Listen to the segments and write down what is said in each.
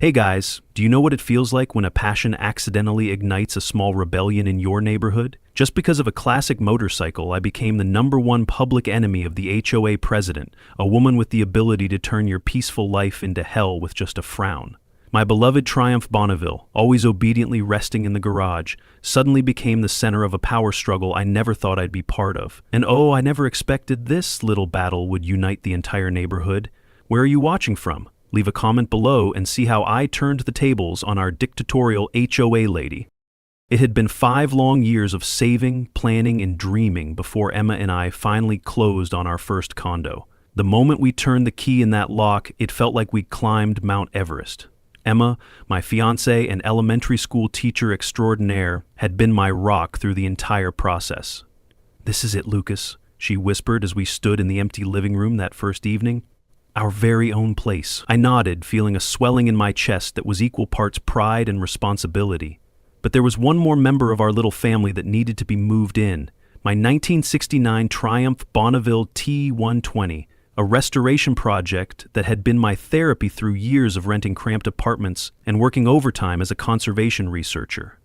Hey guys, do you know what it feels like when a passion accidentally ignites a small rebellion in your neighborhood? Just because of a classic motorcycle, I became the #1 public enemy of the HOA president, a woman with the ability to turn your peaceful life into hell with just a frown. My beloved Triumph Bonneville, always obediently resting in the garage, suddenly became the center of a power struggle I never thought I'd be part of. And oh, I never expected this little battle would unite the entire neighborhood. Where are you watching from? Leave a comment below and see how I turned the tables on our dictatorial HOA lady. It had been 5 long years of saving, planning, and dreaming before Emma and I finally closed on our first condo. The moment we turned the key in that lock, it felt like we'd climbed Mount Everest. Emma, my fiancée and elementary school teacher extraordinaire, had been my rock through the entire process. "This is it, Lucas," she whispered as we stood in the empty living room that first evening. Our very own place. I nodded, feeling a swelling in my chest that was equal parts pride and responsibility. But there was one more member of our little family that needed to be moved in. My 1969 Triumph Bonneville T120, a restoration project that had been my therapy through years of renting cramped apartments and working overtime as a conservation researcher.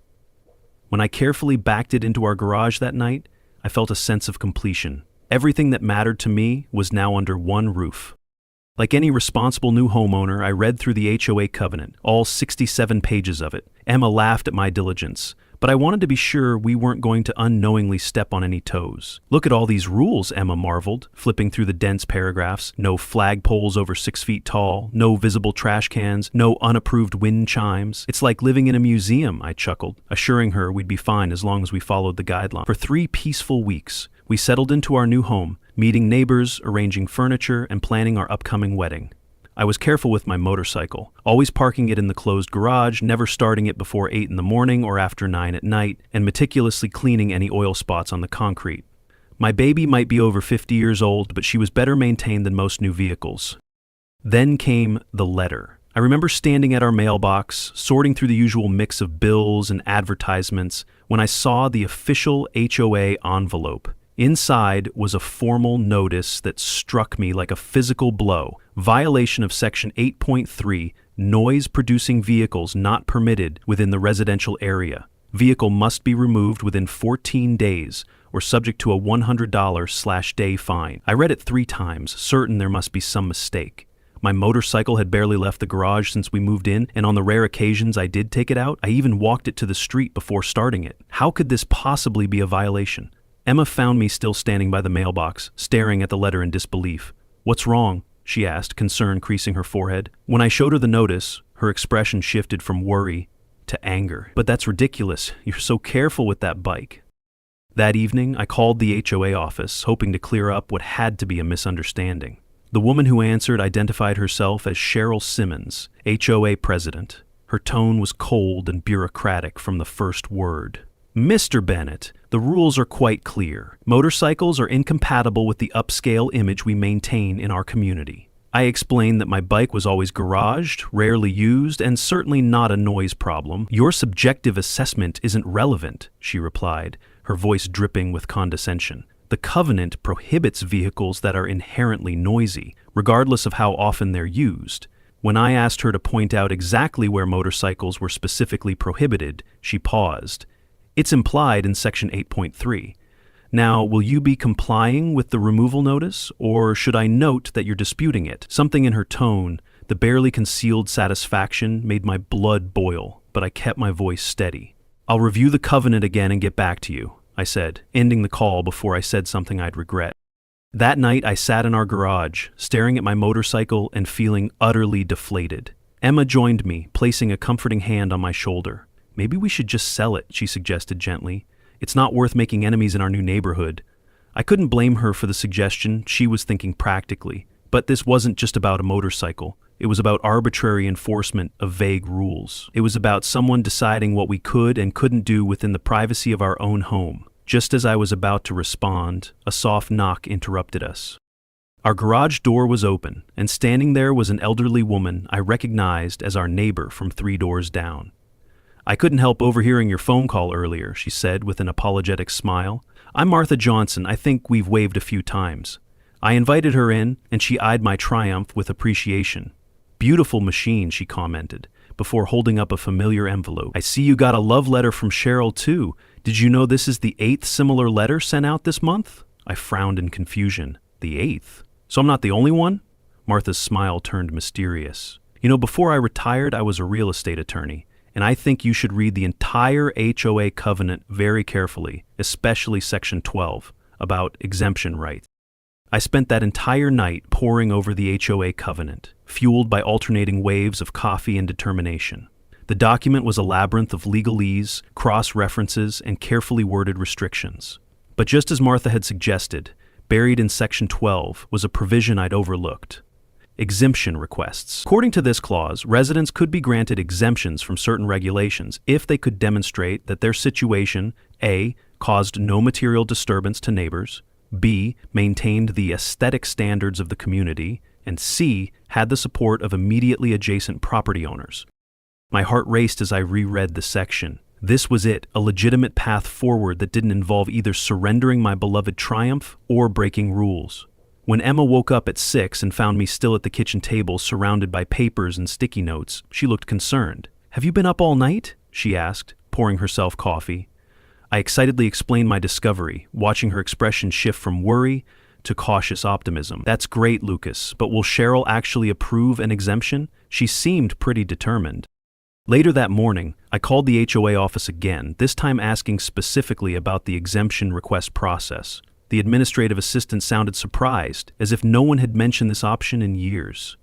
When I carefully backed it into our garage that night, I felt a sense of completion. Everything that mattered to me was now under one roof. Like any responsible new homeowner, I read through the HOA covenant, all 67 pages of it. Emma laughed at my diligence, but I wanted to be sure we weren't going to unknowingly step on any toes. "Look at all these rules," Emma marveled, flipping through the dense paragraphs. No flagpoles over 6 feet tall, no visible trash cans, no unapproved wind chimes. "It's like living in a museum," I chuckled, assuring her we'd be fine as long as we followed the guidelines. For 3 peaceful weeks, we settled into our new home, meeting neighbors, arranging furniture, and planning our upcoming wedding. I was careful with my motorcycle, always parking it in the closed garage, never starting it before 8 in the morning or after 9 at night, and meticulously cleaning any oil spots on the concrete. My baby might be over 50 years old, but she was better maintained than most new vehicles. Then came the letter. I remember standing at our mailbox, sorting through the usual mix of bills and advertisements, when I saw the official HOA envelope. Inside was a formal notice that struck me like a physical blow. Violation of Section 8.3, noise-producing vehicles not permitted within the residential area. Vehicle must be removed within 14 days or subject to a $100/day fine. I read it 3 times, certain there must be some mistake. My motorcycle had barely left the garage since we moved in, and on the rare occasions I did take it out, I even walked it to the street before starting it. How could this possibly be a violation? Emma found me still standing by the mailbox, staring at the letter in disbelief. "What's wrong?" she asked, concern creasing her forehead. When I showed her the notice, her expression shifted from worry to anger. "But that's ridiculous. You're so careful with that bike." That evening, I called the HOA office, hoping to clear up what had to be a misunderstanding. The woman who answered identified herself as Cheryl Simmons, HOA president. Her tone was cold and bureaucratic from the first word. "Mr. Bennett, the rules are quite clear. Motorcycles are incompatible with the upscale image we maintain in our community." I explained that my bike was always garaged, rarely used, and certainly not a noise problem. "Your subjective assessment isn't relevant," she replied, her voice dripping with condescension. "The covenant prohibits vehicles that are inherently noisy, regardless of how often they're used." When I asked her to point out exactly where motorcycles were specifically prohibited, she paused. "It's implied in Section 8.3. Now, will you be complying with the removal notice, or should I note that you're disputing it?" Something in her tone, the barely concealed satisfaction, made my blood boil, but I kept my voice steady. "I'll review the covenant again and get back to you," I said, ending the call before I said something I'd regret. That night, I sat in our garage, staring at my motorcycle and feeling utterly deflated. Emma joined me, placing a comforting hand on my shoulder. "Maybe we should just sell it," she suggested gently. "It's not worth making enemies in our new neighborhood." I couldn't blame her for the suggestion. She was thinking practically. But this wasn't just about a motorcycle. It was about arbitrary enforcement of vague rules. It was about someone deciding what we could and couldn't do within the privacy of our own home. Just as I was about to respond, a soft knock interrupted us. Our garage door was open, and standing there was an elderly woman I recognized as our neighbor from 3 doors down. "I couldn't help overhearing your phone call earlier," she said with an apologetic smile. "I'm Martha Johnson. I think we've waved a few times." I invited her in, and she eyed my Triumph with appreciation. Beautiful machine, she commented, before holding up a familiar envelope. I see you got a love letter from Cheryl, too. Did you know this is the 8th similar letter sent out this month? I frowned in confusion. The 8th? So I'm not the only one? Martha's smile turned mysterious. You know, before I retired, I was a real estate attorney, and I think you should read the entire HOA covenant very carefully, especially Section 12, about exemption rights. I spent that entire night poring over the HOA covenant, fueled by alternating waves of coffee and determination. The document was a labyrinth of legalese, cross-references, and carefully worded restrictions. But just as Martha had suggested, buried in Section 12 was a provision I'd overlooked. Exemption requests. According to this clause, residents could be granted exemptions from certain regulations if they could demonstrate that their situation, A, caused no material disturbance to neighbors, B, maintained the aesthetic standards of the community, and C, had the support of immediately adjacent property owners. My heart raced as I reread the section. This was it, a legitimate path forward that didn't involve either surrendering my beloved triumph or breaking rules. When Emma woke up at 6 and found me still at the kitchen table surrounded by papers and sticky notes, she looked concerned. "Have you been up all night?" she asked, pouring herself coffee. I excitedly explained my discovery, watching her expression shift from worry to cautious optimism. "That's great, Lucas, but will Cheryl actually approve an exemption?" She seemed pretty determined. Later that morning, I called the HOA office again, this time asking specifically about the exemption request process. The administrative assistant sounded surprised, as if no one had mentioned this option in years.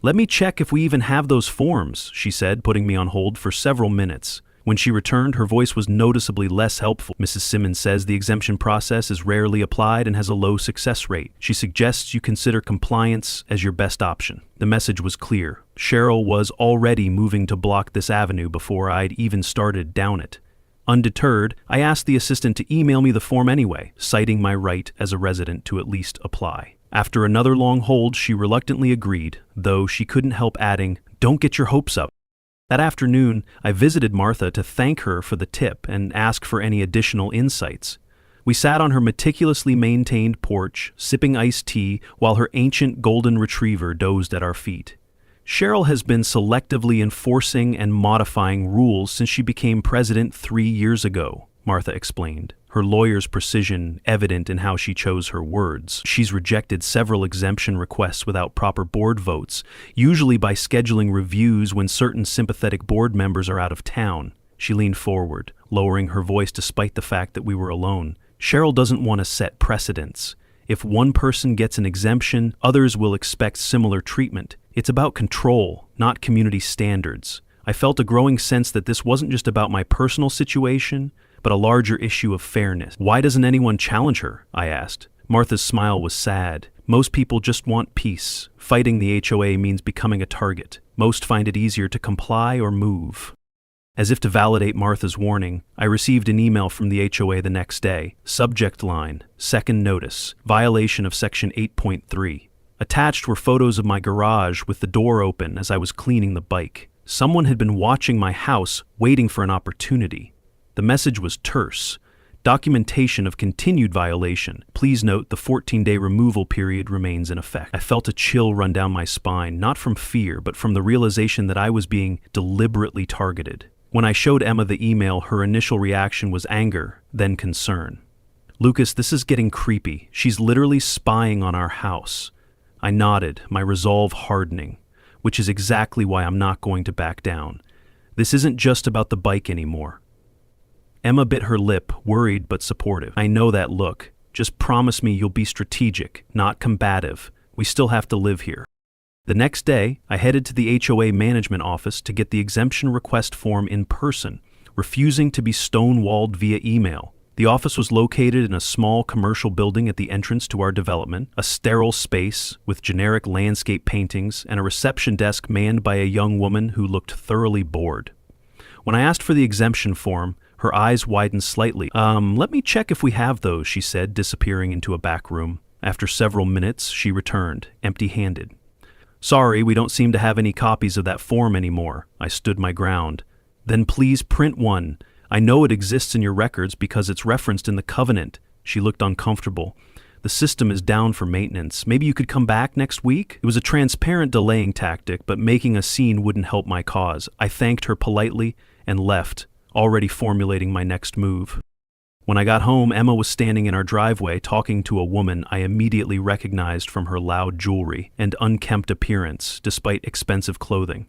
"Let me check if we even have those forms," she said, putting me on hold for several minutes. When she returned, her voice was noticeably less helpful. "Mrs. Simmons says the exemption process is rarely applied and has a low success rate. She suggests you consider compliance as your best option." The message was clear. Cheryl was already moving to block this avenue before I'd even started down it. Undeterred, I asked the assistant to email me the form anyway, citing my right as a resident to at least apply. After another long hold, she reluctantly agreed, though she couldn't help adding, "Don't get your hopes up." That afternoon, I visited Martha to thank her for the tip and ask for any additional insights. We sat on her meticulously maintained porch, sipping iced tea while her ancient golden retriever dozed at our feet. Cheryl has been selectively enforcing and modifying rules since she became president 3 years ago, Martha explained, her lawyer's precision evident in how she chose her words. She's rejected several exemption requests without proper board votes, usually by scheduling reviews when certain sympathetic board members are out of town. She leaned forward, lowering her voice despite the fact that we were alone. Cheryl doesn't want to set precedents. If one person gets an exemption, others will expect similar treatment. It's about control, not community standards. I felt a growing sense that this wasn't just about my personal situation, but a larger issue of fairness. "Why doesn't anyone challenge her?" I asked. Martha's smile was sad. "Most people just want peace. Fighting the HOA means becoming a target. Most find it easier to comply or move." As if to validate Martha's warning, I received an email from the HOA the next day. Subject line, second notice, violation of Section 8.3. Attached were photos of my garage with the door open as I was cleaning the bike. Someone had been watching my house, waiting for an opportunity. The message was terse. Documentation of continued violation. Please note the 14-day removal period remains in effect. I felt a chill run down my spine, not from fear, but from the realization that I was being deliberately targeted. When I showed Emma the email, her initial reaction was anger, then concern. "Lucas, this is getting creepy. She's literally spying on our house." I nodded, my resolve hardening, which is exactly why I'm not going to back down. This isn't just about the bike anymore. Emma bit her lip, worried but supportive. "I know that look. Just promise me you'll be strategic, not combative. We still have to live here." The next day, I headed to the HOA management office to get the exemption request form in person, refusing to be stonewalled via email. The office was located in a small commercial building at the entrance to our development, a sterile space with generic landscape paintings and a reception desk manned by a young woman who looked thoroughly bored. When I asked for the exemption form, her eyes widened slightly. Let me check if we have those," she said, disappearing into a back room. After several minutes, she returned, empty-handed. "Sorry, we don't seem to have any copies of that form anymore." I stood my ground. "Then please print one. I know it exists in your records because it's referenced in the covenant." She looked uncomfortable. The system is down for maintenance. Maybe you could come back next week?" It was a transparent delaying tactic, but making a scene wouldn't help my cause. I thanked her politely and left, already formulating my next move. When I got home, Emma was standing in our driveway talking to a woman I immediately recognized from her loud jewelry and unkempt appearance despite expensive clothing.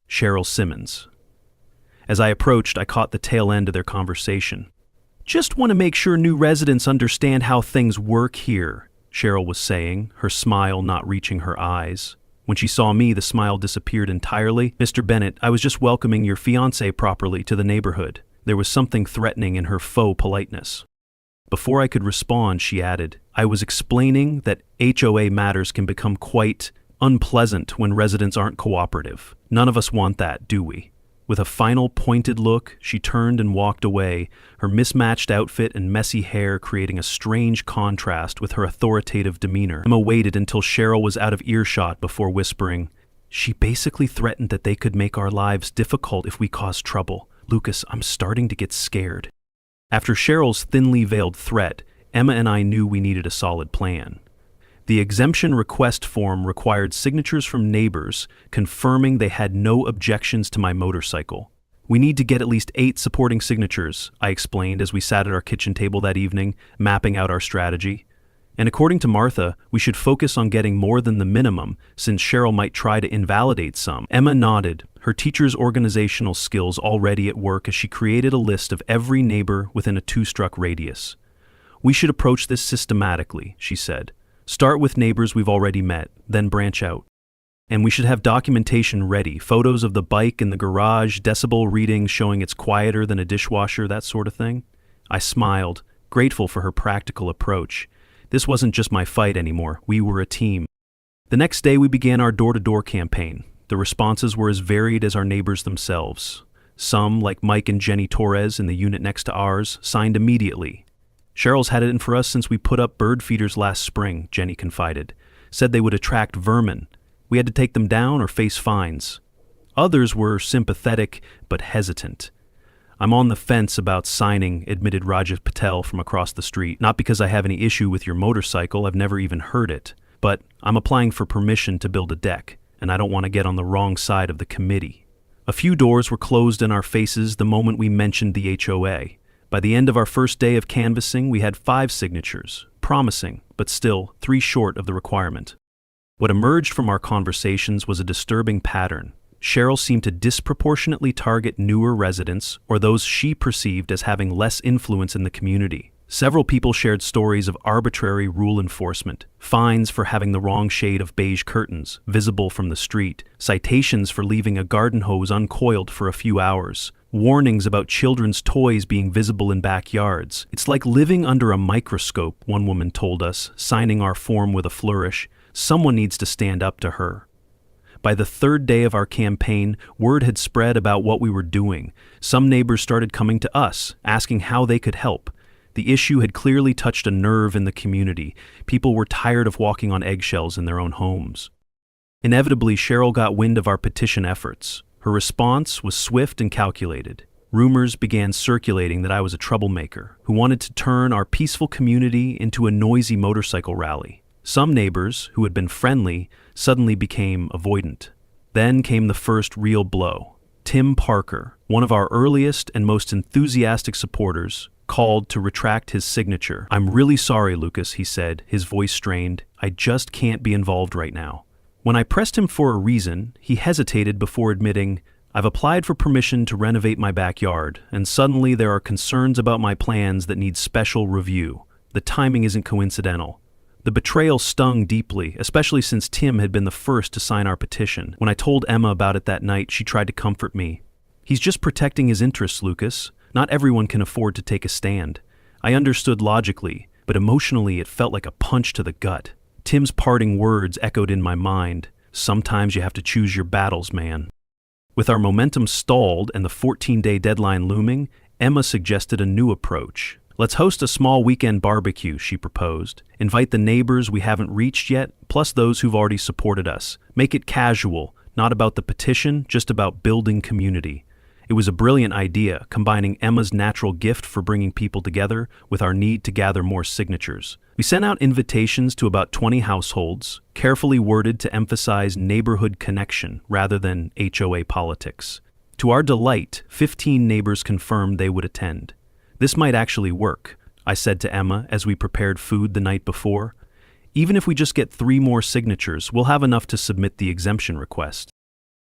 Cheryl Simmons. As I approached, I caught the tail end of their conversation. "Just want to make sure new residents understand how things work here," Cheryl was saying, her smile not reaching her eyes. When she saw me, the smile disappeared entirely. "Mr. Bennett, I was just welcoming your fiancé properly to the neighborhood." There was something threatening in her faux politeness. Before I could respond, she added, "I was explaining that HOA matters can become quite unpleasant when residents aren't cooperative. None of us want that, do we?" With a final pointed look, she turned and walked away, her mismatched outfit and messy hair creating a strange contrast with her authoritative demeanor. Emma waited until Cheryl was out of earshot before whispering, "She basically threatened that they could make our lives difficult if we caused trouble. Lucas, I'm starting to get scared." After Cheryl's thinly veiled threat, Emma and I knew we needed a solid plan. The exemption request form required signatures from neighbors confirming they had no objections to my motorcycle. "We need to get at least 8 supporting signatures," I explained as we sat at our kitchen table that evening, mapping out our strategy. "And according to Martha, we should focus on getting more than the minimum, since Cheryl might try to invalidate some." Emma nodded, her teacher's organizational skills already at work as she created a list of every neighbor within a 2-stroke radius. "We should approach this systematically," she said. "Start with neighbors we've already met, then branch out. And we should have documentation ready, photos of the bike in the garage, decibel readings showing it's quieter than a dishwasher, that sort of thing." I smiled, grateful for her practical approach. This wasn't just my fight anymore, we were a team. The next day we began our door-to-door campaign. The responses were as varied as our neighbors themselves. Some, like Mike and Jenny Torres in the unit next to ours, signed immediately. "Cheryl's had it in for us since we put up bird feeders last spring," Jenny confided. "Said they would attract vermin. We had to take them down or face fines." Others were sympathetic but hesitant. "I'm on the fence about signing," admitted Rajiv Patel from across the street. "Not because I have any issue with your motorcycle, I've never even heard it, but I'm applying for permission to build a deck, and I don't want to get on the wrong side of the committee." A few doors were closed in our faces the moment we mentioned the HOA. By the end of our first day of canvassing, we had 5 signatures, promising, but still 3 short of the requirement. What emerged from our conversations was a disturbing pattern. Cheryl seemed to disproportionately target newer residents or those she perceived as having less influence in the community. Several people shared stories of arbitrary rule enforcement, fines for having the wrong shade of beige curtains visible from the street, citations for leaving a garden hose uncoiled for a few hours, warnings about children's toys being visible in backyards. "It's like living under a microscope," one woman told us, signing our form with a flourish. "Someone needs to stand up to her." By the 3rd day of our campaign, word had spread about what we were doing. Some neighbors started coming to us, asking how they could help. The issue had clearly touched a nerve in the community. People were tired of walking on eggshells in their own homes. Inevitably, Cheryl got wind of our petition efforts. Her response was swift and calculated. Rumors began circulating that I was a troublemaker who wanted to turn our peaceful community into a noisy motorcycle rally. Some neighbors, who had been friendly, suddenly became avoidant. Then came the first real blow. Tim Parker, one of our earliest and most enthusiastic supporters, called to retract his signature. "I'm really sorry, Lucas," he said, his voice strained. "I just can't be involved right now." When I pressed him for a reason, he hesitated before admitting, "I've applied for permission to renovate my backyard, and suddenly there are concerns about my plans that need special review. The timing isn't coincidental." The betrayal stung deeply, especially since Tim had been the first to sign our petition. When I told Emma about it that night, she tried to comfort me. "He's just protecting his interests, Lucas. Not everyone can afford to take a stand." I understood logically, but emotionally it felt like a punch to the gut. Tim's parting words echoed in my mind. "Sometimes you have to choose your battles, man." With our momentum stalled and the 14-day deadline looming, Emma suggested a new approach. "Let's host a small weekend barbecue," she proposed. "Invite the neighbors we haven't reached yet, plus those who've already supported us. Make it casual, not about the petition, just about building community." It was a brilliant idea, combining Emma's natural gift for bringing people together with our need to gather more signatures. We sent out invitations to about 20 households, carefully worded to emphasize neighborhood connection rather than HOA politics. To our delight, 15 neighbors confirmed they would attend. This might actually work, I said to Emma as we prepared food the night before. Even if we just get 3 more signatures, we'll have enough to submit the exemption request.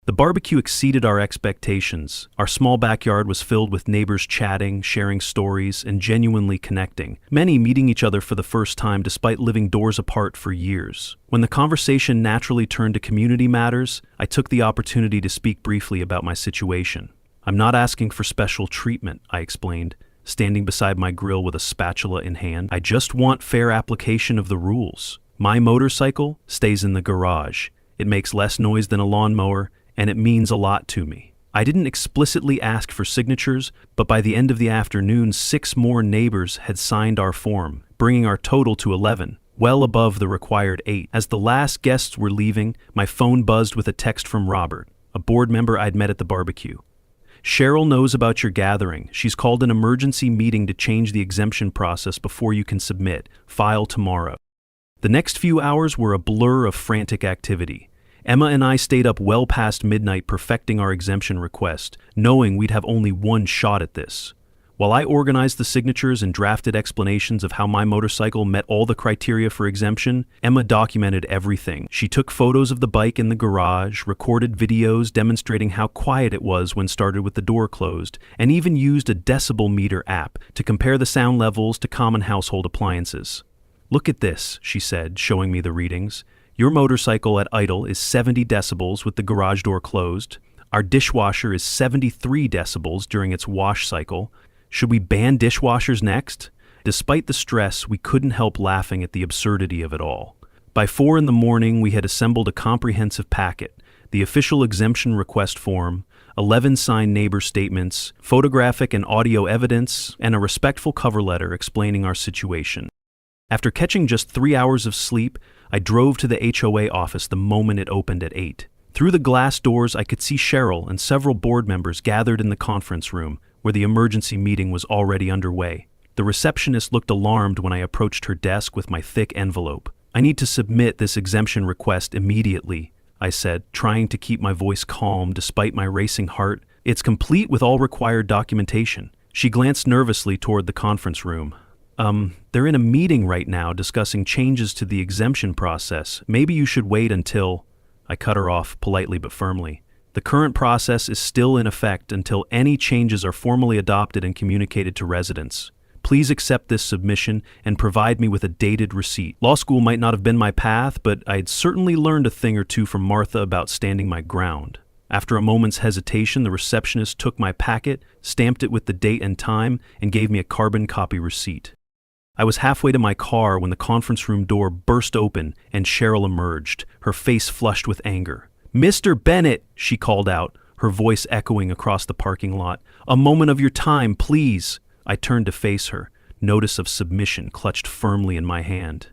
The barbecue exceeded our expectations. Our small backyard was filled with neighbors chatting, sharing stories, and genuinely connecting, many meeting each other for the first time despite living doors apart for years. When the conversation naturally turned to community matters, I took the opportunity to speak briefly about my situation. I'm not asking for special treatment, I explained, standing beside my grill with a spatula in hand. I just want fair application of the rules. My motorcycle stays in the garage. It makes less noise than a lawnmower, and it means a lot to me. I didn't explicitly ask for signatures, but by the end of the afternoon, 6 more neighbors had signed our form, bringing our total to 11, well above the required 8. As the last guests were leaving, my phone buzzed with a text from Robert, a board member I'd met at the barbecue. Cheryl knows about your gathering. She's called an emergency meeting to change the exemption process before you can submit. File tomorrow. The next few hours were a blur of frantic activity. Emma and I stayed up well past midnight perfecting our exemption request, knowing we'd have only one shot at this. While I organized the signatures and drafted explanations of how my motorcycle met all the criteria for exemption, Emma documented everything. She took photos of the bike in the garage, recorded videos demonstrating how quiet it was when started with the door closed, and even used a decibel meter app to compare the sound levels to common household appliances. "Look at this," she said, showing me the readings. "Your motorcycle at idle is 70 decibels with the garage door closed. Our dishwasher is 73 decibels during its wash cycle. Should we ban dishwashers next?" Despite the stress, we couldn't help laughing at the absurdity of it all. By 4 a.m, we had assembled a comprehensive packet, the official exemption request form, 11 signed neighbor statements, photographic and audio evidence, and a respectful cover letter explaining our situation. After catching just 3 hours of sleep, I drove to the HOA office the moment it opened at 8. Through the glass doors, I could see Cheryl and several board members gathered in the conference room, where the emergency meeting was already underway. The receptionist looked alarmed when I approached her desk with my thick envelope. "I need to submit this exemption request immediately," I said, trying to keep my voice calm despite my racing heart. "It's complete with all required documentation." She glanced nervously toward the conference room. They're in a meeting right now discussing changes to the exemption process. Maybe you should wait until—" I cut her off, politely but firmly. "The current process is still in effect until any changes are formally adopted and communicated to residents. Please accept this submission and provide me with a dated receipt." Law school might not have been my path, but I'd certainly learned a thing or two from Martha about standing my ground. After a moment's hesitation, the receptionist took my packet, stamped it with the date and time, and gave me a carbon copy receipt. I was halfway to my car when the conference room door burst open and Cheryl emerged, her face flushed with anger. "Mr. Bennett," she called out, her voice echoing across the parking lot. "A moment of your time, please." I turned to face her, notice of submission clutched firmly in my hand.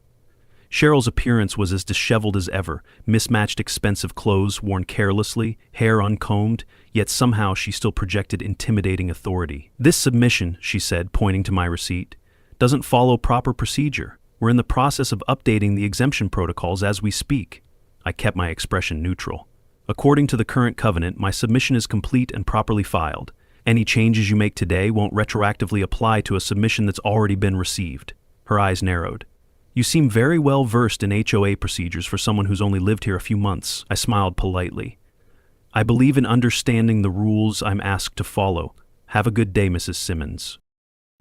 Cheryl's appearance was as disheveled as ever, mismatched expensive clothes worn carelessly, hair uncombed, yet somehow she still projected intimidating authority. "This submission," she said, pointing to my receipt, "doesn't follow proper procedure. We're in the process of updating the exemption protocols as we speak." I kept my expression neutral. "According to the current covenant, my submission is complete and properly filed. Any changes you make today won't retroactively apply to a submission that's already been received." Her eyes narrowed. "You seem very well versed in HOA procedures for someone who's only lived here a few months." I smiled politely. "I believe in understanding the rules I'm asked to follow. Have a good day, Mrs. Simmons."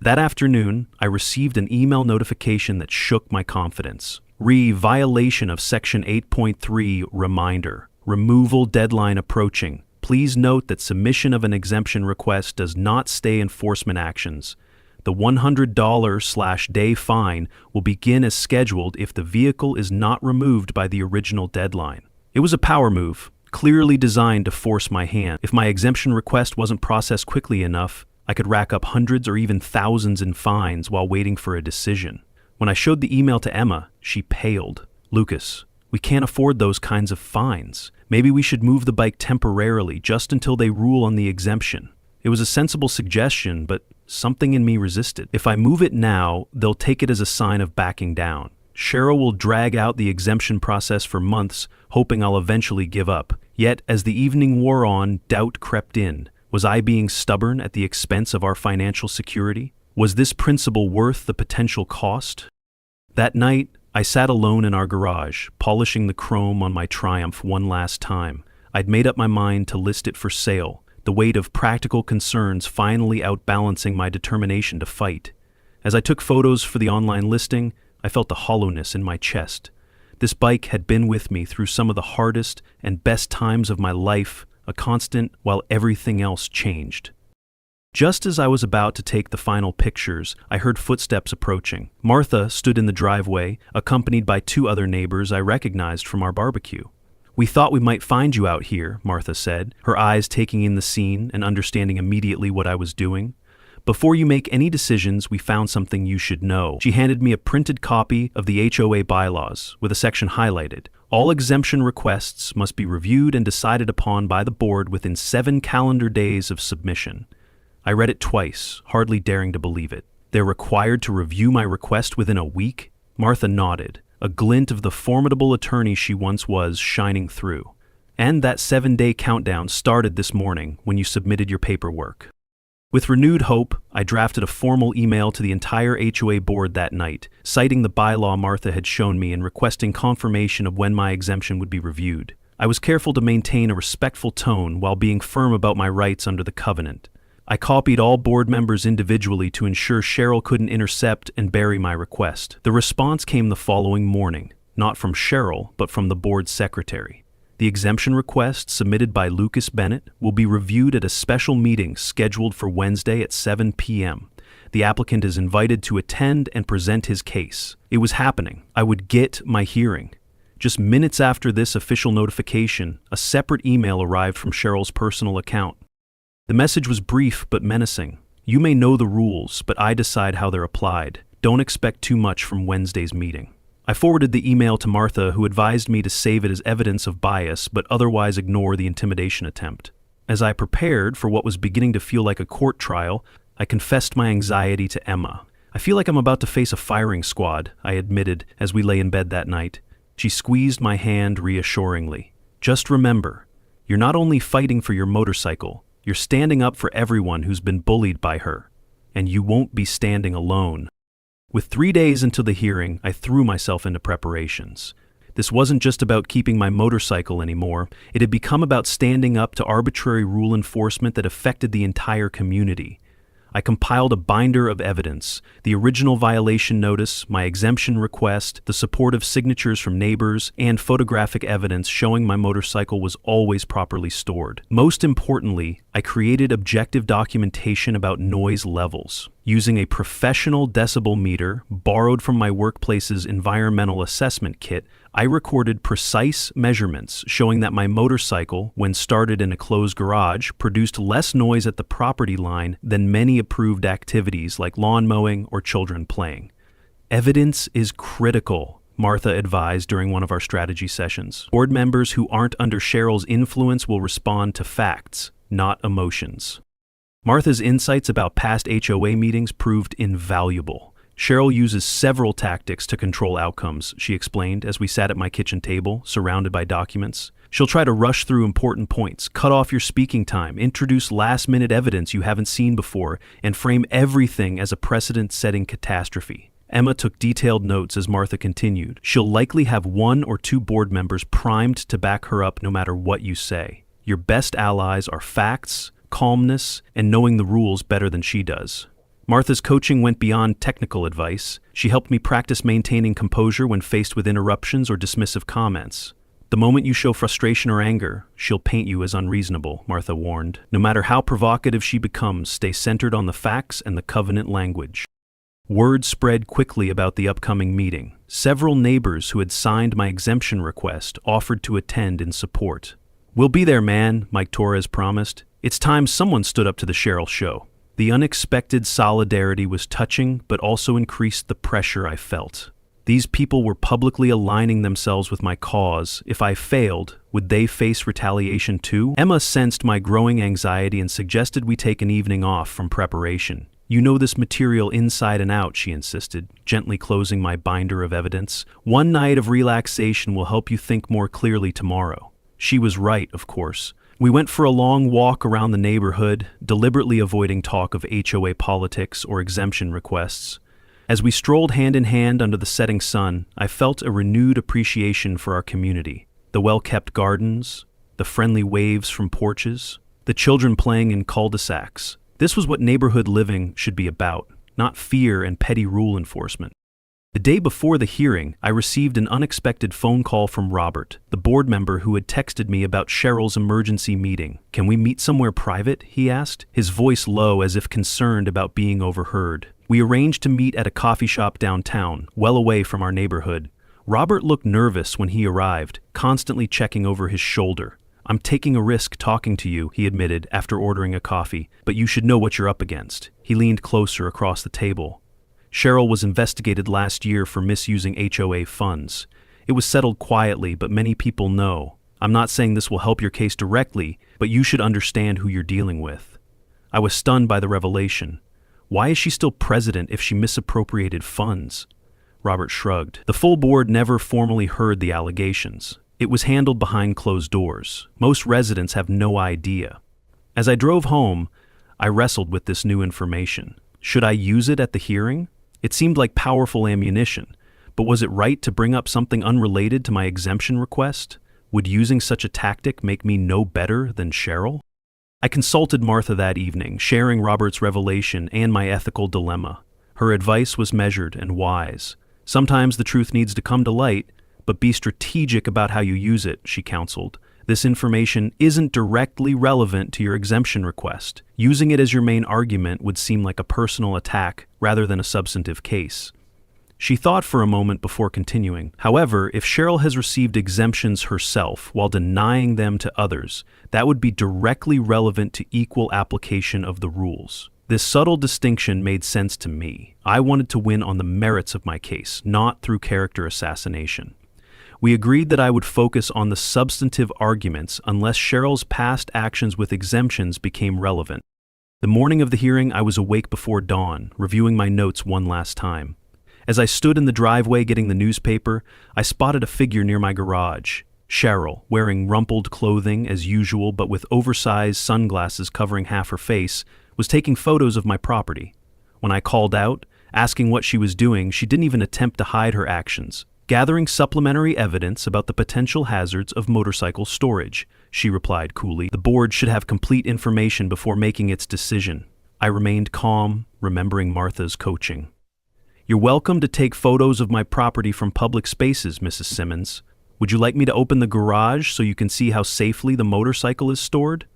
That afternoon, I received an email notification that shook my confidence. Violation of Section 8.3 reminder. Removal deadline approaching. Please note that submission of an exemption request does not stay enforcement actions. The $100/day fine will begin as scheduled if the vehicle is not removed by the original deadline. It was a power move, clearly designed to force my hand. If my exemption request wasn't processed quickly enough, I could rack up hundreds or even thousands in fines while waiting for a decision. When I showed the email to Emma, she paled. "Lucas, we can't afford those kinds of fines. Maybe we should move the bike temporarily just until they rule on the exemption." It was a sensible suggestion, but something in me resisted. If I move it now, they'll take it as a sign of backing down. Cheryl will drag out the exemption process for months, hoping I'll eventually give up. Yet, as the evening wore on, doubt crept in. Was I being stubborn at the expense of our financial security? Was this principle worth the potential cost? That night, I sat alone in our garage, polishing the chrome on my Triumph one last time. I'd made up my mind to list it for sale, the weight of practical concerns finally outbalancing my determination to fight. As I took photos for the online listing, I felt the hollowness in my chest. This bike had been with me through some of the hardest and best times of my life, a constant while everything else changed. Just as I was about to take the final pictures, I heard footsteps approaching. Martha stood in the driveway, accompanied by 2 other neighbors I recognized from our barbecue. "We thought we might find you out here," Martha said, her eyes taking in the scene and understanding immediately what I was doing. "Before you make any decisions, we found something you should know." She handed me a printed copy of the HOA bylaws, with a section highlighted. All exemption requests must be reviewed and decided upon by the board within 7 calendar days of submission. I read it twice, hardly daring to believe it. They're required to review my request within a week? Martha nodded, a glint of the formidable attorney she once was shining through. "And that 7-day countdown started this morning when you submitted your paperwork." With renewed hope, I drafted a formal email to the entire HOA board that night, citing the bylaw Martha had shown me and requesting confirmation of when my exemption would be reviewed. I was careful to maintain a respectful tone while being firm about my rights under the covenant. I copied all board members individually to ensure Cheryl couldn't intercept and bury my request. The response came the following morning, not from Cheryl, but from the board secretary. The exemption request, submitted by Lucas Bennett, will be reviewed at a special meeting scheduled for Wednesday at 7 p.m. The applicant is invited to attend and present his case. It was happening. I would get my hearing. Just minutes after this official notification, a separate email arrived from Cheryl's personal account. The message was brief but menacing. "You may know the rules, but I decide how they're applied. Don't expect too much from Wednesday's meeting." I forwarded the email to Martha, who advised me to save it as evidence of bias but otherwise ignore the intimidation attempt. As I prepared for what was beginning to feel like a court trial, I confessed my anxiety to Emma. "I feel like I'm about to face a firing squad," I admitted as we lay in bed that night. She squeezed my hand reassuringly. "Just remember, you're not only fighting for your motorcycle, you're standing up for everyone who's been bullied by her, and you won't be standing alone." With 3 days until the hearing, I threw myself into preparations. This wasn't just about keeping my motorcycle anymore. It had become about standing up to arbitrary rule enforcement that affected the entire community. I compiled a binder of evidence: the original violation notice, my exemption request, the supportive signatures from neighbors, and photographic evidence showing my motorcycle was always properly stored. Most importantly, I created objective documentation about noise levels. Using a professional decibel meter borrowed from my workplace's environmental assessment kit, I recorded precise measurements showing that my motorcycle, when started in a closed garage, produced less noise at the property line than many approved activities like lawn mowing or children playing. "Evidence is critical," Martha advised during one of our strategy sessions. "Board members who aren't under Cheryl's influence will respond to facts, not emotions." Martha's insights about past HOA meetings proved invaluable. "Cheryl uses several tactics to control outcomes," she explained as we sat at my kitchen table, surrounded by documents. "She'll try to rush through important points, cut off your speaking time, introduce last-minute evidence you haven't seen before, and frame everything as a precedent-setting catastrophe." Emma took detailed notes as Martha continued. "She'll likely have 1 or 2 board members primed to back her up no matter what you say. Your best allies are facts, calmness, and knowing the rules better than she does." Martha's coaching went beyond technical advice. She helped me practice maintaining composure when faced with interruptions or dismissive comments. "The moment you show frustration or anger, she'll paint you as unreasonable," Martha warned. "No matter how provocative she becomes, stay centered on the facts and the covenant language." Word spread quickly about the upcoming meeting. Several neighbors who had signed my exemption request offered to attend in support. "We'll be there, man," Mike Torres promised. "It's time someone stood up to the Cheryl show." The unexpected solidarity was touching, but also increased the pressure I felt. These people were publicly aligning themselves with my cause. If I failed, would they face retaliation too? Emma sensed my growing anxiety and suggested we take an evening off from preparation. You know this material inside and out, she insisted, gently closing my binder of evidence. One night of relaxation will help you think more clearly tomorrow. She was right, of course. We went for a long walk around the neighborhood, deliberately avoiding talk of HOA politics or exemption requests. As we strolled hand in hand under the setting sun, I felt a renewed appreciation for our community. The well-kept gardens, the friendly waves from porches, the children playing in cul-de-sacs. This was what neighborhood living should be about, not fear and petty rule enforcement. The day before the hearing, I received an unexpected phone call from Robert, the board member who had texted me about Cheryl's emergency meeting. "Can we meet somewhere private?" he asked, his voice low as if concerned about being overheard. We arranged to meet at a coffee shop downtown, well away from our neighborhood. Robert looked nervous when he arrived, constantly checking over his shoulder. "I'm taking a risk talking to you," he admitted after ordering a coffee, "but you should know what you're up against." He leaned closer across the table. Cheryl was investigated last year for misusing HOA funds. It was settled quietly, but many people know. I'm not saying this will help your case directly, but you should understand who you're dealing with. I was stunned by the revelation. Why is she still president if she misappropriated funds? Robert shrugged. The full board never formally heard the allegations. It was handled behind closed doors. Most residents have no idea. As I drove home, I wrestled with this new information. Should I use it at the hearing? It seemed like powerful ammunition, but was it right to bring up something unrelated to my exemption request? Would using such a tactic make me no better than Cheryl? I consulted Martha that evening, sharing Robert's revelation and my ethical dilemma. Her advice was measured and wise. Sometimes the truth needs to come to light, but be strategic about how you use it, she counseled. This information isn't directly relevant to your exemption request. Using it as your main argument would seem like a personal attack rather than a substantive case. She thought for a moment before continuing. However, if Cheryl has received exemptions herself while denying them to others, that would be directly relevant to equal application of the rules. This subtle distinction made sense to me. I wanted to win on the merits of my case, not through character assassination. We agreed that I would focus on the substantive arguments unless Cheryl's past actions with exemptions became relevant. The morning of the hearing, I was awake before dawn, reviewing my notes one last time. As I stood in the driveway getting the newspaper, I spotted a figure near my garage. Cheryl, wearing rumpled clothing as usual but with oversized sunglasses covering half her face, was taking photos of my property. When I called out, asking what she was doing, she didn't even attempt to hide her actions. "Gathering supplementary evidence about the potential hazards of motorcycle storage," she replied coolly. "The board should have complete information before making its decision." I remained calm, remembering Martha's coaching. "You're welcome to take photos of my property from public spaces, Mrs. Simmons. Would you like me to open the garage so you can see how safely the motorcycle is stored?"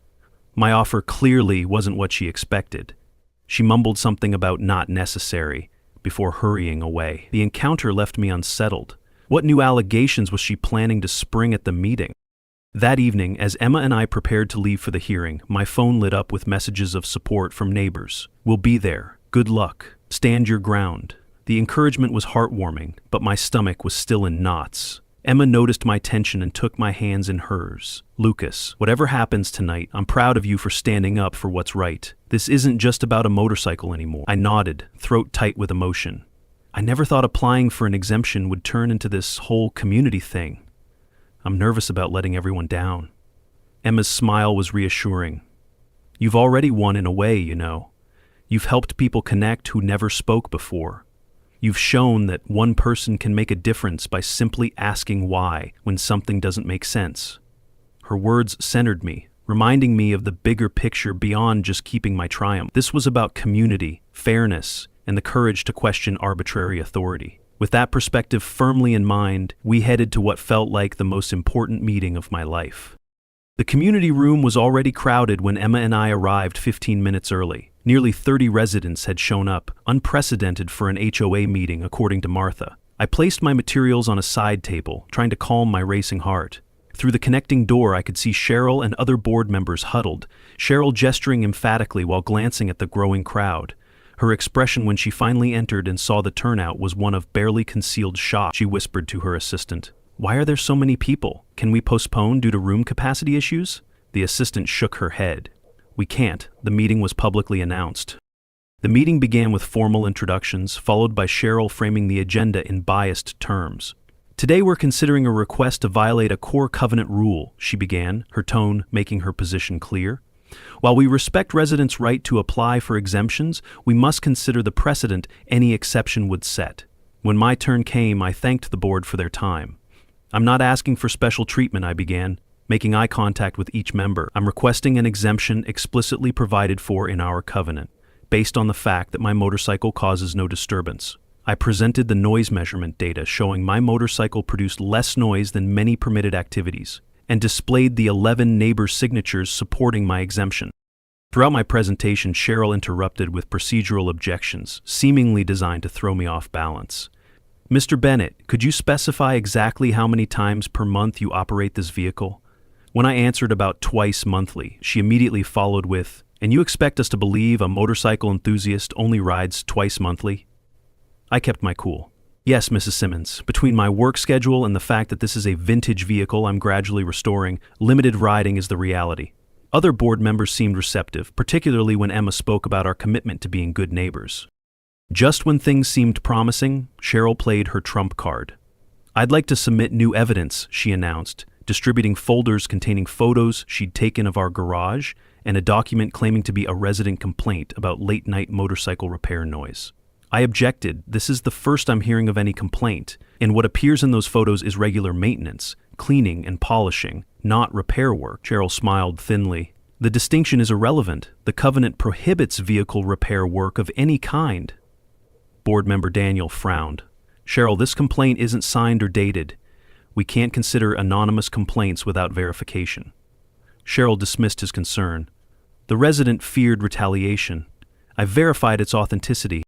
My offer clearly wasn't what she expected. She mumbled something about not necessary before hurrying away. The encounter left me unsettled. What new allegations was she planning to spring at the meeting? That evening, as Emma and I prepared to leave for the hearing, my phone lit up with messages of support from neighbors. "We'll be there. Good luck. Stand your ground." The encouragement was heartwarming, but my stomach was still in knots. Emma noticed my tension and took my hands in hers. "Lucas, whatever happens tonight, I'm proud of you for standing up for what's right. This isn't just about a motorcycle anymore." I nodded, throat tight with emotion. I never thought applying for an exemption would turn into this whole community thing. I'm nervous about letting everyone down. Emma's smile was reassuring. "You've already won in a way, you know. You've helped people connect who never spoke before. You've shown that one person can make a difference by simply asking why when something doesn't make sense." Her words centered me, reminding me of the bigger picture beyond just keeping my triumph. This was about community, fairness, and the courage to question arbitrary authority. With that perspective firmly in mind, we headed to what felt like the most important meeting of my life. The community room was already crowded when Emma and I arrived 15 minutes early. Nearly 30 residents had shown up, unprecedented for an HOA meeting, according to Martha. I placed my materials on a side table, trying to calm my racing heart. Through the connecting door, I could see Cheryl and other board members huddled, Cheryl gesturing emphatically while glancing at the growing crowd. Her expression when she finally entered and saw the turnout was one of barely concealed shock. She whispered to her assistant, "Why are there so many people? Can we postpone due to room capacity issues?" The assistant shook her head. "We can't. The meeting was publicly announced." The meeting began with formal introductions, followed by Cheryl framing the agenda in biased terms. Today we're considering a request to violate a core covenant rule, she began, her tone making her position clear. While we respect residents' right to apply for exemptions, we must consider the precedent any exception would set. When my turn came, I thanked the board for their time. I'm not asking for special treatment, I began, making eye contact with each member. I'm requesting an exemption explicitly provided for in our covenant, based on the fact that my motorcycle causes no disturbance. I presented the noise measurement data showing my motorcycle produced less noise than many permitted activities, and displayed the 11 neighbor signatures supporting my exemption. Throughout my presentation, Cheryl interrupted with procedural objections, seemingly designed to throw me off balance. Mr. Bennett, could you specify exactly how many times per month you operate this vehicle? When I answered about twice monthly, she immediately followed with, "And you expect us to believe a motorcycle enthusiast only rides twice monthly?" I kept my cool. "Yes, Mrs. Simmons, between my work schedule and the fact that this is a vintage vehicle I'm gradually restoring, limited riding is the reality." Other board members seemed receptive, particularly when Emma spoke about our commitment to being good neighbors. Just when things seemed promising, Cheryl played her trump card. "I'd like to submit new evidence," she announced, distributing folders containing photos she'd taken of our garage and a document claiming to be a resident complaint about late-night motorcycle repair noise. I objected. This is the first I'm hearing of any complaint, and what appears in those photos is regular maintenance, cleaning and polishing, not repair work. Cheryl smiled thinly. "The distinction is irrelevant. The covenant prohibits vehicle repair work of any kind." Board member Daniel frowned. "Cheryl, this complaint isn't signed or dated. We can't consider anonymous complaints without verification." Cheryl dismissed his concern. "The resident feared retaliation. I verified its authenticity."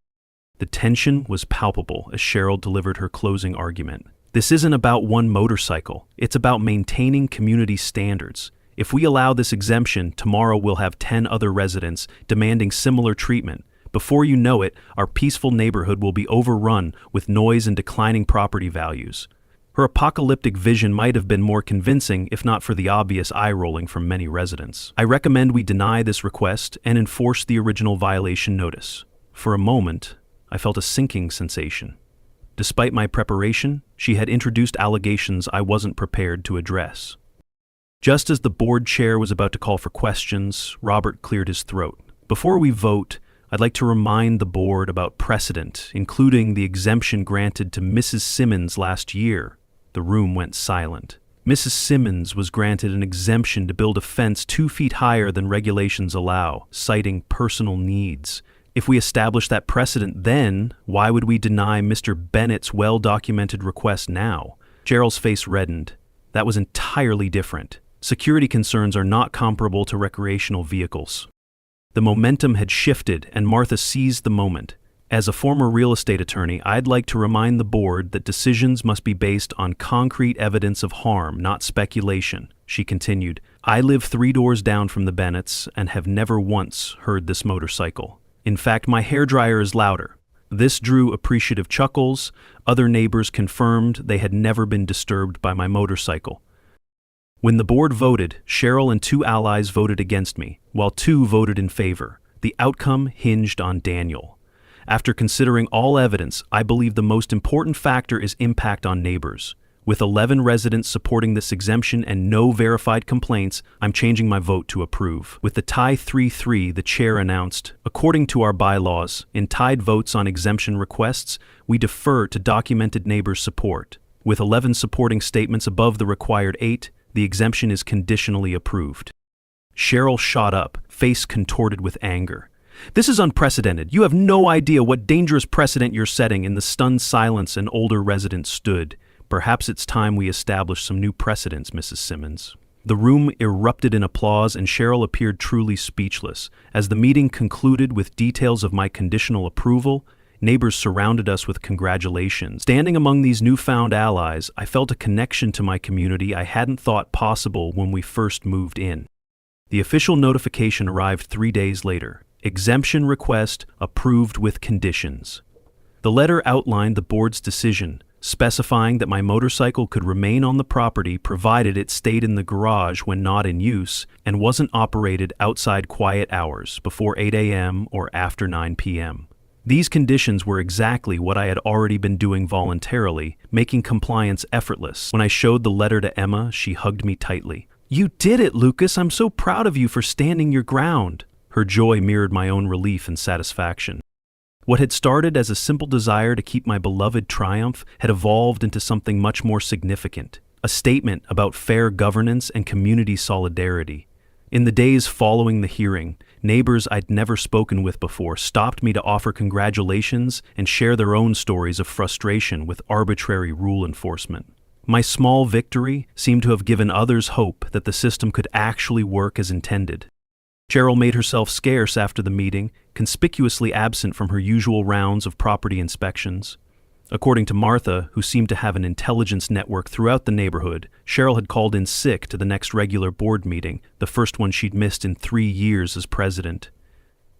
The tension was palpable as Cheryl delivered her closing argument. "This isn't about one motorcycle. It's about maintaining community standards. If we allow this exemption, tomorrow we'll have 10 other residents demanding similar treatment. Before you know it, our peaceful neighborhood will be overrun with noise and declining property values." Her apocalyptic vision might have been more convincing if not for the obvious eye-rolling from many residents. "I recommend we deny this request and enforce the original violation notice." For a moment, I felt a sinking sensation. Despite my preparation, she had introduced allegations I wasn't prepared to address. Just as the board chair was about to call for questions, Robert cleared his throat. "Before we vote, I'd like to remind the board about precedent, including the exemption granted to Mrs. Simmons last year." The room went silent. Mrs. Simmons was granted an exemption to build a fence 2 feet higher than regulations allow, citing personal needs. If we establish that precedent then, why would we deny Mr. Bennett's well-documented request now? Cheryl's face reddened. That was entirely different. Security concerns are not comparable to recreational vehicles. The momentum had shifted, and Martha seized the moment. "As a former real estate attorney, I'd like to remind the board that decisions must be based on concrete evidence of harm, not speculation," she continued. "I live 3 doors down from the Bennetts and have never once heard this motorcycle. In fact, my hairdryer is louder." This drew appreciative chuckles. Other neighbors confirmed they had never been disturbed by my motorcycle. When the board voted, Cheryl and 2 allies voted against me, while 2 voted in favor. The outcome hinged on Daniel. After considering all evidence, I believe the most important factor is impact on neighbors. With 11 residents supporting this exemption and no verified complaints, I'm changing my vote to approve. With the tie 3-3, the chair announced, "According to our bylaws, in tied votes on exemption requests, we defer to documented neighbors' support. With 11 supporting statements above the required 8, the exemption is conditionally approved." Cheryl shot up, face contorted with anger. "This is unprecedented. You have no idea what dangerous precedent you're setting." In the stunned silence, an older resident stood. "Perhaps it's time we establish some new precedents, Mrs. Simmons." The room erupted in applause, and Cheryl appeared truly speechless. As the meeting concluded with details of my conditional approval, neighbors surrounded us with congratulations. Standing among these newfound allies, I felt a connection to my community I hadn't thought possible when we first moved in. The official notification arrived 3 days later. Exemption request approved with conditions. The letter outlined the board's decision, specifying that my motorcycle could remain on the property provided it stayed in the garage when not in use and wasn't operated outside quiet hours before 8 a.m. or after 9 p.m. These conditions were exactly what I had already been doing voluntarily, making compliance effortless. When I showed the letter to Emma, she hugged me tightly. "You did it, Lucas! I'm so proud of you for standing your ground." Her joy mirrored my own relief and satisfaction. What had started as a simple desire to keep my beloved triumph had evolved into something much more significant, a statement about fair governance and community solidarity. In the days following the hearing, neighbors I'd never spoken with before stopped me to offer congratulations and share their own stories of frustration with arbitrary rule enforcement. My small victory seemed to have given others hope that the system could actually work as intended. Cheryl made herself scarce after the meeting, conspicuously absent from her usual rounds of property inspections. According to Martha, who seemed to have an intelligence network throughout the neighborhood, Cheryl had called in sick to the next regular board meeting, the first one she'd missed in 3 years as president.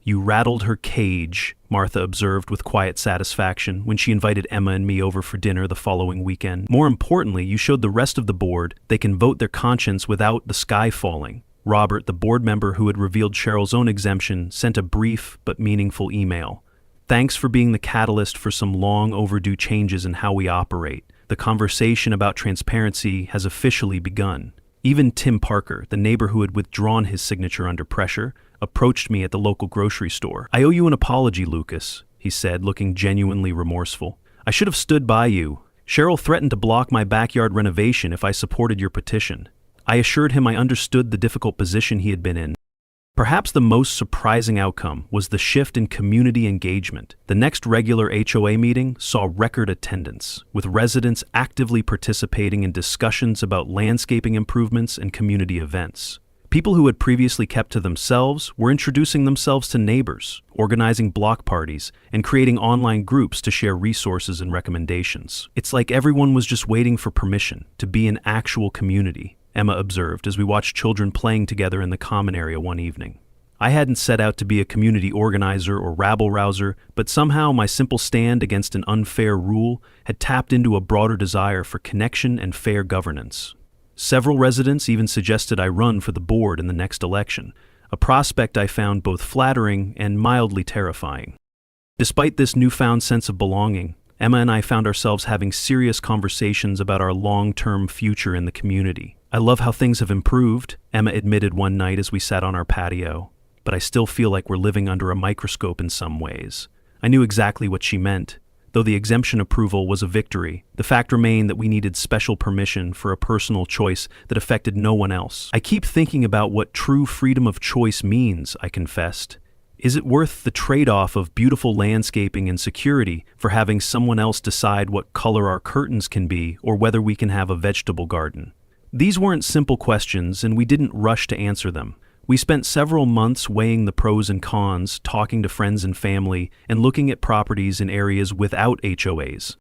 "You rattled her cage," Martha observed with quiet satisfaction when she invited Emma and me over for dinner the following weekend. "More importantly, you showed the rest of the board they can vote their conscience without the sky falling." Robert, the board member who had revealed Cheryl's own exemption, sent a brief but meaningful email. "Thanks for being the catalyst for some long overdue changes in how we operate. The conversation about transparency has officially begun." Even Tim Parker, the neighbor who had withdrawn his signature under pressure, approached me at the local grocery store. "I owe you an apology, Lucas," he said, looking genuinely remorseful. "I should have stood by you. Cheryl threatened to block my backyard renovation if I supported your petition." I assured him I understood the difficult position he had been in. Perhaps the most surprising outcome was the shift in community engagement. The next regular HOA meeting saw record attendance, with residents actively participating in discussions about landscaping improvements and community events. People who had previously kept to themselves were introducing themselves to neighbors, organizing block parties, and creating online groups to share resources and recommendations. "It's like everyone was just waiting for permission to be an actual community," Emma observed as we watched children playing together in the common area one evening. I hadn't set out to be a community organizer or rabble-rouser, but somehow my simple stand against an unfair rule had tapped into a broader desire for connection and fair governance. Several residents even suggested I run for the board in the next election, a prospect I found both flattering and mildly terrifying. Despite this newfound sense of belonging, Emma and I found ourselves having serious conversations about our long-term future in the community. "I love how things have improved," Emma admitted one night as we sat on our patio, "but I still feel like we're living under a microscope in some ways." I knew exactly what she meant. Though the exemption approval was a victory, the fact remained that we needed special permission for a personal choice that affected no one else. "I keep thinking about what true freedom of choice means," I confessed. "Is it worth the trade-off of beautiful landscaping and security for having someone else decide what color our curtains can be or whether we can have a vegetable garden?" These weren't simple questions, and we didn't rush to answer them. We spent several months weighing the pros and cons, talking to friends and family, and looking at properties in areas without HOAs.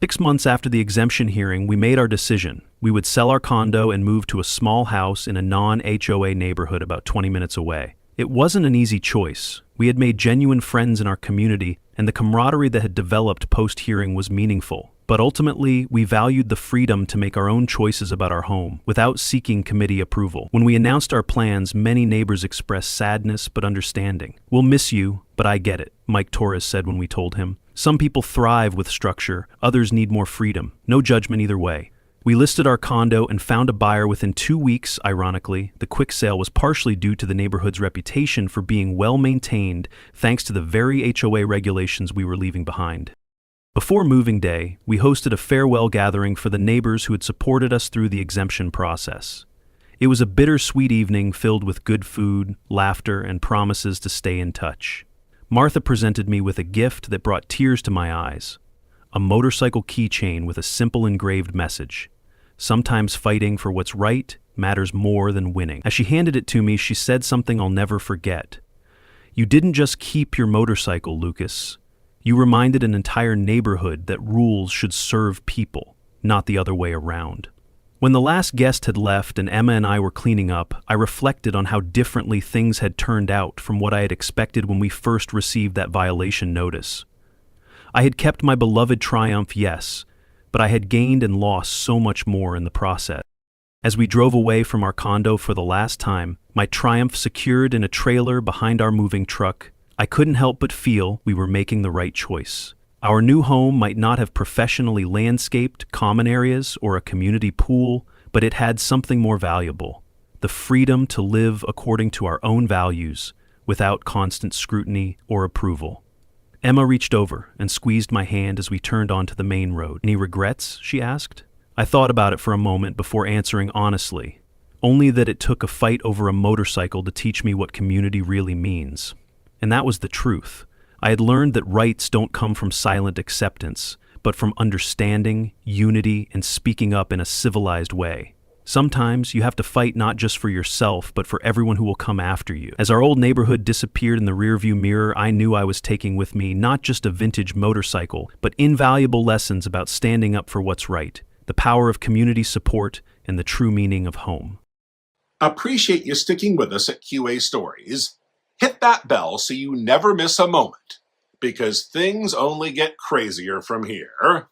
6 months after the exemption hearing, we made our decision. We would sell our condo and move to a small house in a non-HOA neighborhood about 20 minutes away. It wasn't an easy choice. We had made genuine friends in our community, and the camaraderie that had developed post-hearing was meaningful. But ultimately, we valued the freedom to make our own choices about our home, without seeking committee approval. When we announced our plans, many neighbors expressed sadness but understanding. "We'll miss you, but I get it," Mike Torres said when we told him. "Some people thrive with structure, others need more freedom. No judgment either way." We listed our condo and found a buyer within 2 weeks, ironically. The quick sale was partially due to the neighborhood's reputation for being well-maintained, thanks to the very HOA regulations we were leaving behind. Before moving day, we hosted a farewell gathering for the neighbors who had supported us through the exemption process. It was a bittersweet evening filled with good food, laughter, and promises to stay in touch. Martha presented me with a gift that brought tears to my eyes, a motorcycle keychain with a simple engraved message. "Sometimes fighting for what's right matters more than winning." As she handed it to me, she said something I'll never forget. "You didn't just keep your motorcycle, Lucas. You reminded an entire neighborhood that rules should serve people, not the other way around." When the last guest had left and Emma and I were cleaning up, I reflected on how differently things had turned out from what I had expected when we first received that violation notice. I had kept my beloved Triumph, yes, but but I had gained and lost so much more in the process. As we drove away from our condo for the last time, my Triumph secured in a trailer behind our moving truck, I couldn't help but feel we were making the right choice. Our new home might not have professionally landscaped common areas or a community pool, but it had something more valuable: the freedom to live according to our own values, without constant scrutiny or approval. Emma reached over and squeezed my hand as we turned onto the main road. "Any regrets?" she asked. I thought about it for a moment before answering honestly, only that it took a fight over a motorcycle to teach me what community really means. And that was the truth. I had learned that rights don't come from silent acceptance, but from understanding, unity, and speaking up in a civilized way. Sometimes you have to fight not just for yourself, but for everyone who will come after you. As our old neighborhood disappeared in the rearview mirror, I knew I was taking with me not just a vintage motorcycle, but invaluable lessons about standing up for what's right, the power of community support, and the true meaning of home. Appreciate you sticking with us at QA Stories. Hit that bell so you never miss a moment, because things only get crazier from here.